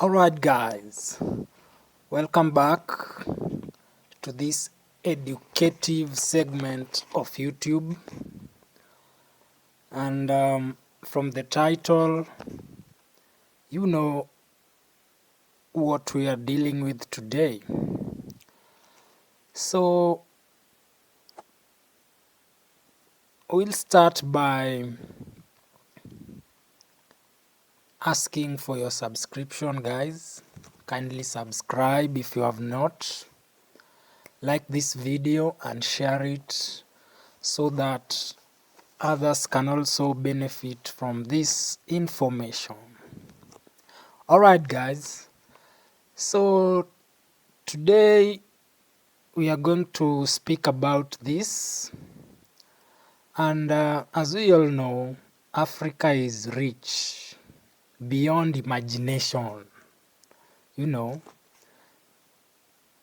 Alright guys, welcome back to this educative segment of YouTube. And from the title, you know what we are dealing with today. So we'll start by asking for your subscription, guys. Kindly subscribe if you have not. Like this video and share it so that others can also benefit from this information. Alright guys, so today we are going to speak about this, and as we all know, Africa is rich beyond imagination. You know,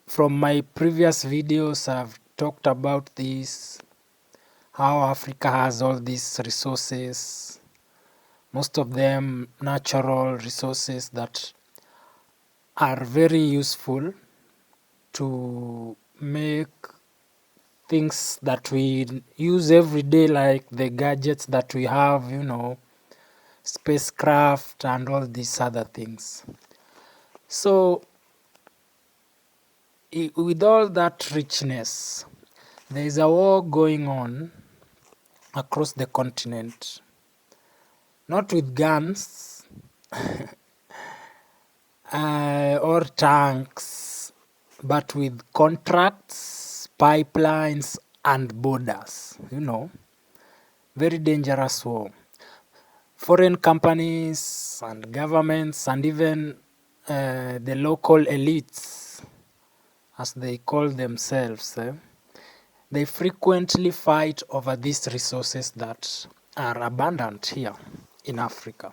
from my previous videos I've talked about this, how Africa has all these resources, most of them natural resources that are very useful to make things that we use every day, like the gadgets that we have, spacecraft and all these other things. So with all that richness, there is a war going on across the continent, not with guns or tanks, but with contracts, pipelines and borders. Very dangerous war. Foreign companies and governments and even the local elites, as they call themselves, they frequently fight over these resources that are abundant here in Africa.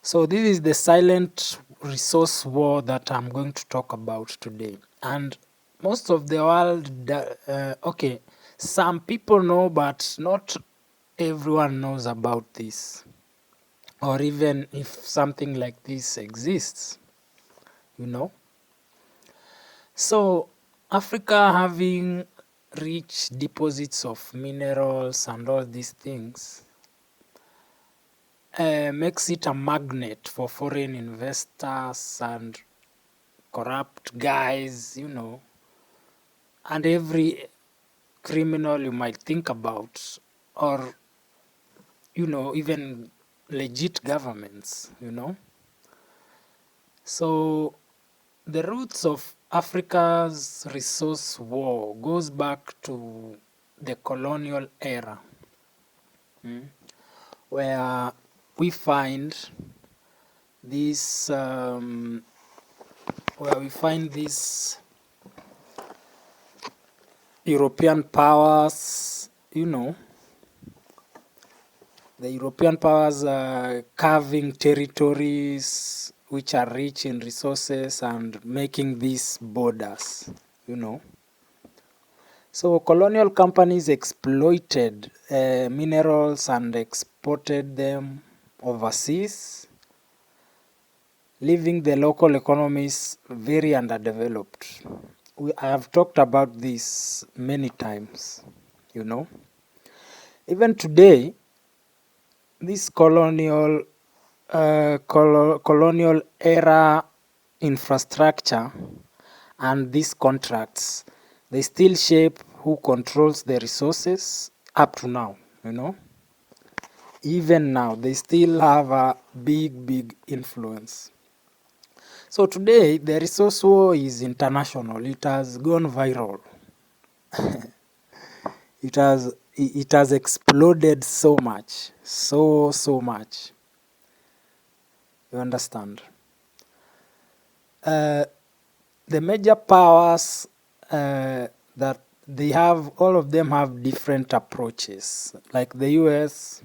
So this is the silent resource war that I'm going to talk about today. And most of the world, okay, some people know, but not everyone knows about this, or even if something like this exists, So Africa, having rich deposits of minerals and all these things, makes it a magnet for foreign investors and corrupt guys, and every criminal you might think about, or even legit governments. So the roots of Africa's resource war goes back to the colonial era, where we find this European powers, the European powers carving territories which are rich in resources and making these borders, So colonial companies exploited minerals and exported them overseas, leaving the local economies very underdeveloped. I have talked about this many times, Even today, this colonial era infrastructure and these contracts, they still shape who controls the resources up to now, Even now, they still have a big influence. So today, the resource war is international. It has gone viral. It has exploded so much, so much. You understand? The major powers that they have, all of them have different approaches. Like the US,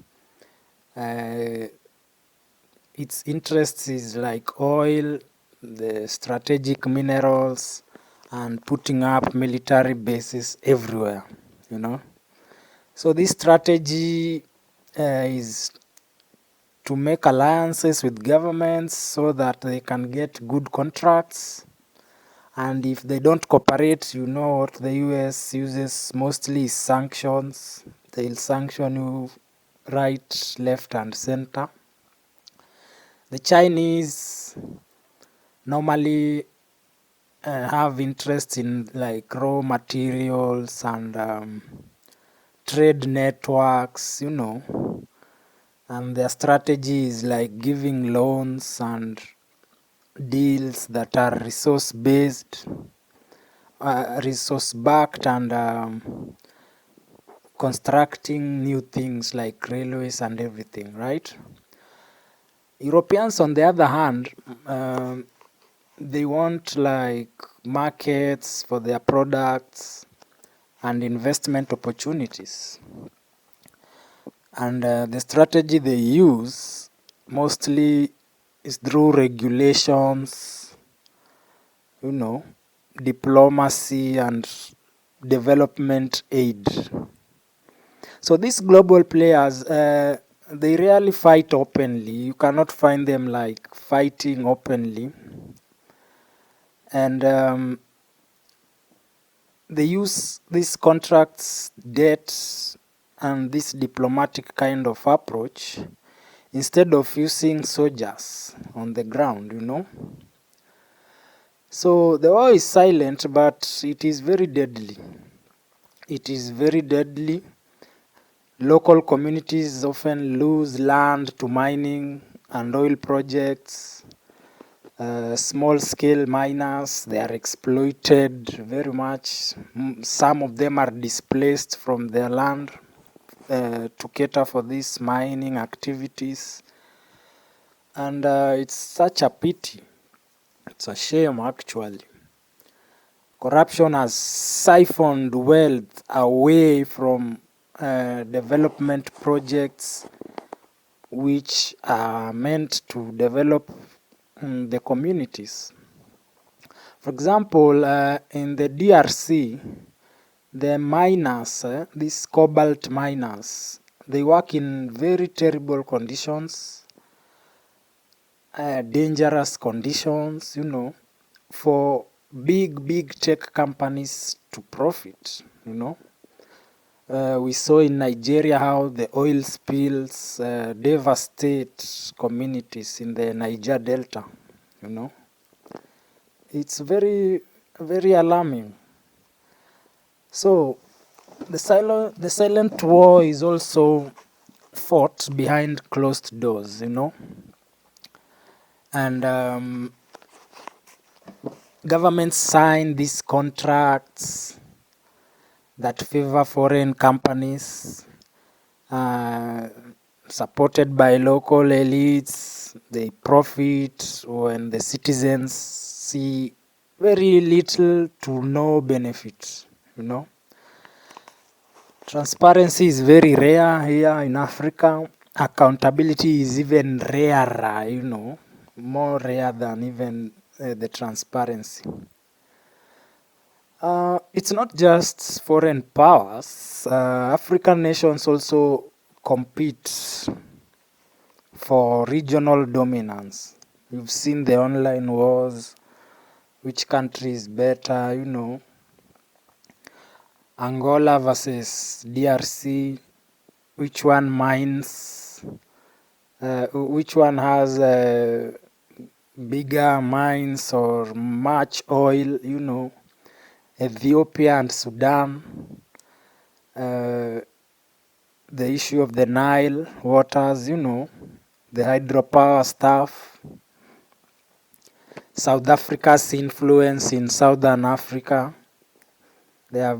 its interests is like oil, the strategic minerals, and putting up military bases everywhere, So this strategy is to make alliances with governments so that they can get good contracts. And if they don't cooperate, you know what the US uses mostly is sanctions. They'll sanction you right, left, and center. The Chinese normally have interest in like raw materials and trade networks, you know, and their strategy is like giving loans and deals that are resource based, resource backed, and constructing new things like railways and everything, right? Europeans, on the other hand, they want like markets for their products and investment opportunities. And the strategy they use mostly is through regulations, you know, diplomacy and development aid. So these global players, they rarely fight openly. You cannot find them like fighting openly. And they use these contracts, debt, and this diplomatic kind of approach instead of using soldiers on the ground, you know. So the war is silent, but it is very deadly. It is very deadly. Local communities often lose land to mining and oil projects. Small scale miners, they are exploited very much. Some of them are displaced from their land to cater for these mining activities. And it's such a pity. It's a shame, actually. Corruption has siphoned wealth away from development projects which are meant to develop the communities. For example, in the DRC, the miners, these cobalt miners, they work in very terrible conditions, dangerous conditions, you know, for big tech companies to profit, you know. We saw in Nigeria how the oil spills devastate communities in the Niger Delta, you know. It's very, very alarming. So the silent war is also fought behind closed doors, you know. And governments sign these contracts that favor foreign companies, supported by local elites. They profit when the citizens see very little to no benefit, you know. Transparency is very rare here in Africa. Accountability is even rarer, you know, more rare than even the transparency. It's not just foreign powers. African nations also compete for regional dominance. You've seen the online wars, which country is better, you know. Angola versus DRC, which one mines, which one has bigger mines or much oil, you know. Ethiopia and Sudan, the issue of the Nile waters, you know, the hydropower stuff, South Africa's influence in Southern Africa. There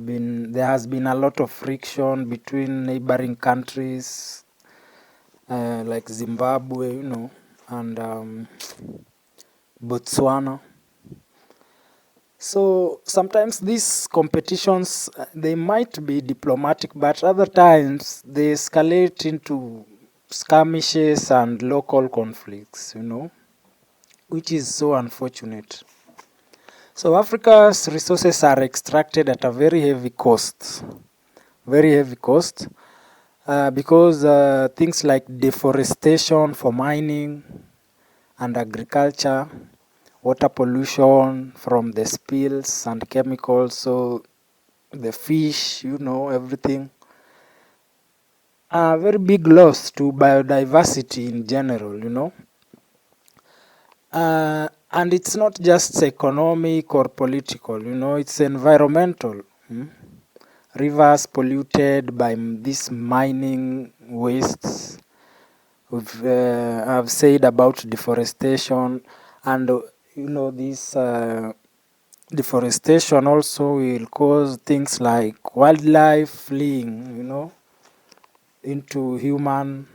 has been a lot of friction between neighboring countries like Zimbabwe, you know, and Botswana. So sometimes these competitions, they might be diplomatic, but other times they escalate into skirmishes and local conflicts, you know, which is so unfortunate. So Africa's resources are extracted at a very heavy cost, very heavy cost. because things like deforestation for mining and agriculture, water pollution from the spills and chemicals, so the fish, everything, a very big loss to biodiversity in general. And it's not just economic or political, it's environmental. Rivers polluted by these mining wastes. I've said about deforestation, and this deforestation also will cause things like wildlife fleeing, into human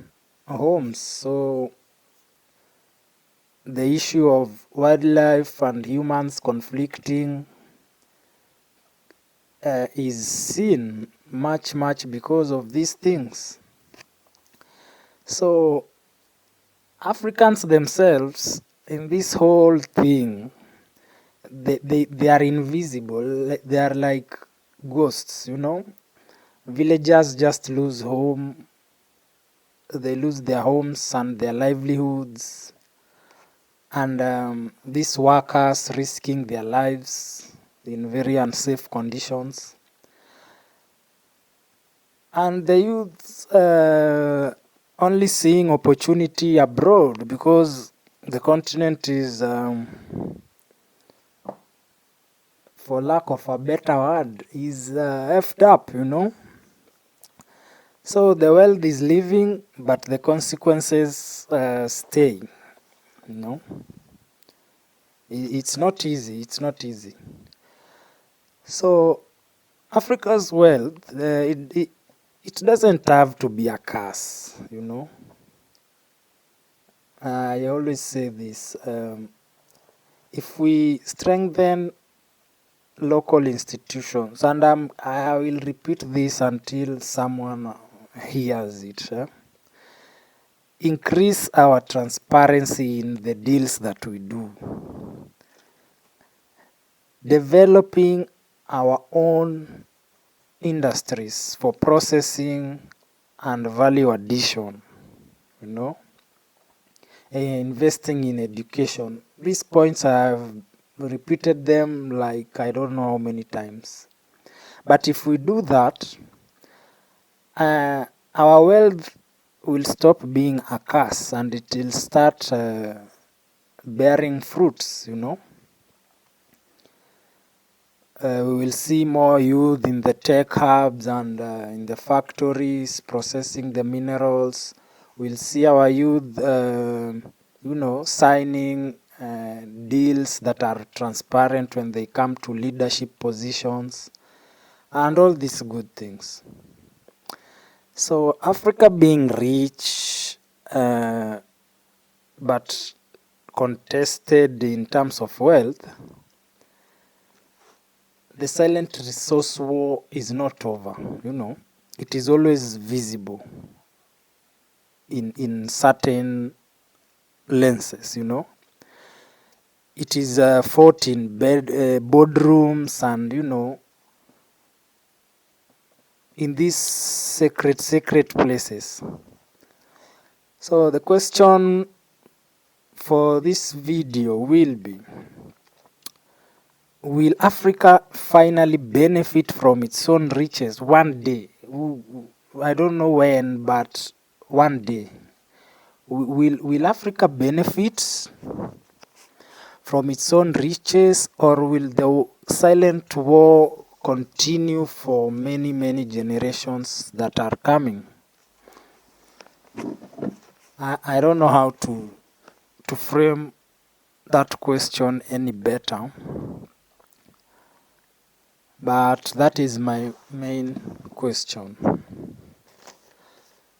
homes. So the issue of wildlife and humans conflicting is seen much because of these things. So Africans themselves in this whole thing, they are invisible. They are like ghosts. Villagers just lose home. They lose their homes and their livelihoods. And these workers risking their lives in very unsafe conditions. And the youth only seeing opportunity abroad because the continent is, for lack of a better word, is effed up. So the wealth is leaving, but the consequences stay. It's not easy. So Africa's wealth, it doesn't have to be a curse. I always say this: if we strengthen local institutions, and I will repeat this until someone hears it. Increase our transparency in the deals that we do. Developing our own industries for processing and value addition, investing in education. These points I've repeated them like I don't know how many times. But if we do that, our wealth will stop being a curse and it will start bearing fruits. We will see more youth in the tech hubs and in the factories processing the minerals. We'll see our youth, signing deals that are transparent when they come to leadership positions and all these good things. So Africa being rich, but contested in terms of wealth, the silent resource war is not over. It is always visible in certain lenses. It is fought in boardrooms and in these secret places. So the question for this video will be: will Africa finally benefit from its own riches one day? I don't know when, but one day. Will Africa benefit from its own riches, or will the silent war continue for many generations that are coming? I don't know how to frame that question any better, but that is my main question.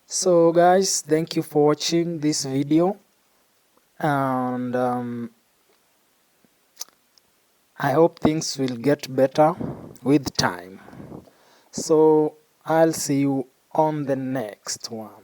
So guys, thank you for watching this video, and I hope things will get better with time. So I'll see you on the next one.